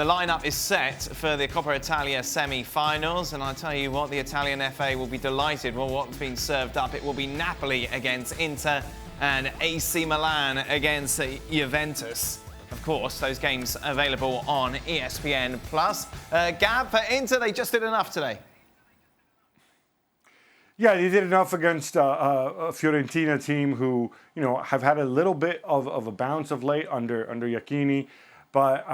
The lineup is set for the Coppa Italia semi-finals, and I tell you what, the Italian FA will be delighted with what's been served up. It will be Napoli against Inter and AC Milan against Juventus. Of course, those games available on ESPN+. Gab, for Inter, they just did enough today. Yeah, they did enough against a Fiorentina team who, have had a little bit of a bounce of late under Iachini. But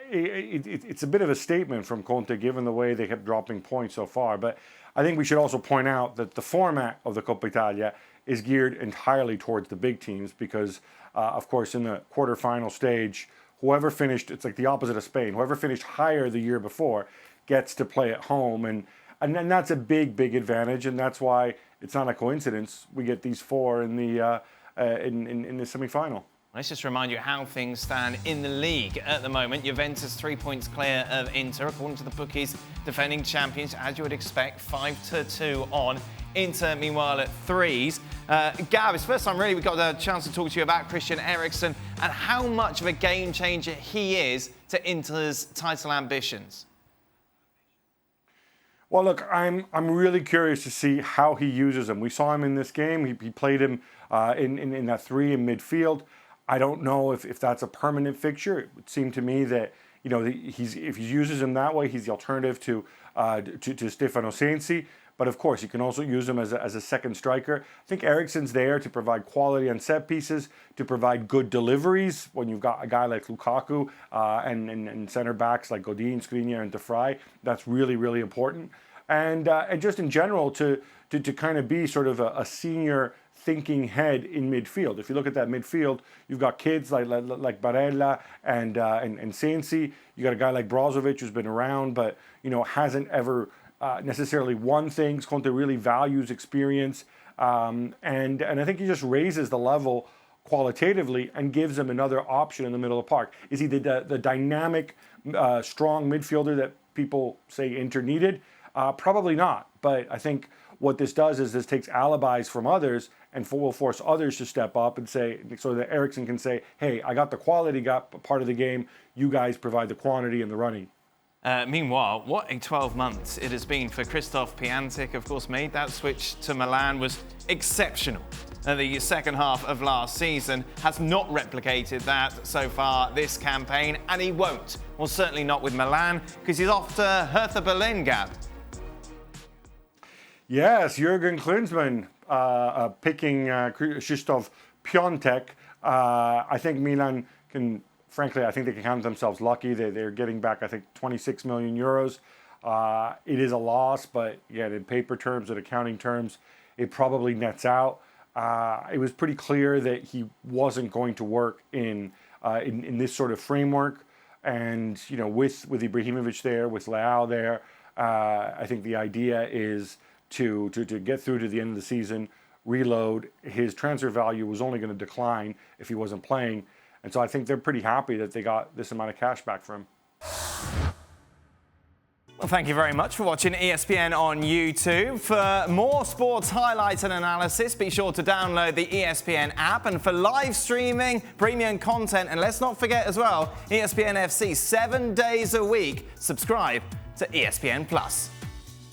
it's a bit of a statement from Conte, given the way they kept dropping points so far. But I think we should also point out that the format of the Coppa Italia is geared entirely towards the big teams because, of course, in the quarterfinal stage, whoever finished, it's like the opposite of Spain, whoever finished higher the year before gets to play at home. And that's a big advantage, and that's why it's not a coincidence we get these four in the semi-final. Let's just remind you how things stand in the league at the moment. Juventus 3 points clear of Inter, according to the bookies, defending champions, as you would expect, 5-2 on. Inter, meanwhile, at threes. Gab, it's the first time really we've got a chance to talk to you about Christian Eriksen and how much of a game changer he is to Inter's title ambitions. Well, look, I'm really curious to see how he uses him. We saw him in this game. He played him in that three in midfield. I don't know if that's a permanent fixture. It would seem to me that if he uses him that way, he's the alternative to Stefano Sensi. But of course, you can also use him as a second striker. I think Eriksen's there to provide quality on set pieces, to provide good deliveries when you've got a guy like Lukaku and center backs like Godin, Skriniar, and De Vrij. That's really important. And just in general to kind of be sort of a senior thinking head in midfield. If you look at that midfield, you've got kids like Barella and Sensi. You got a guy like Brozovic who's been around, but hasn't ever necessarily won things. Conte really values experience, and I think he just raises the level qualitatively and gives him another option in the middle of the park. Is he the dynamic, strong midfielder that people say Inter needed? Probably not. But I think what this does is this takes alibis from others and will force others to step up and say, so that Eriksen can say, hey, I got the quality, got part of the game. You guys provide the quantity and the running. Meanwhile, what a 12 months it has been for Krzysztof. Pjanic, of course, made that switch to Milan, was exceptional. The second half of last season has not replicated that so far this campaign, and he won't. Well, certainly not with Milan, because he's off to Hertha Berlin, Gab. Yes, Jurgen Klinsmann picking Krzysztof Piatek. I think Milan can, frankly, I think they can count themselves lucky. They're getting back, I think, 26 million euros. It is a loss, but again, in paper terms and accounting terms, it probably nets out. It was pretty clear that he wasn't going to work in this sort of framework. And, with Ibrahimovic there, with Leao there, I think the idea is to get through to the end of the season, reload. His transfer value was only going to decline if he wasn't playing. And so I think they're pretty happy that they got this amount of cash back from him. Well, thank you very much for watching ESPN on YouTube. For more sports highlights and analysis, be sure to download the ESPN app. And for live streaming, premium content, and let's not forget as well, ESPN FC 7 days a week. Subscribe to ESPN+.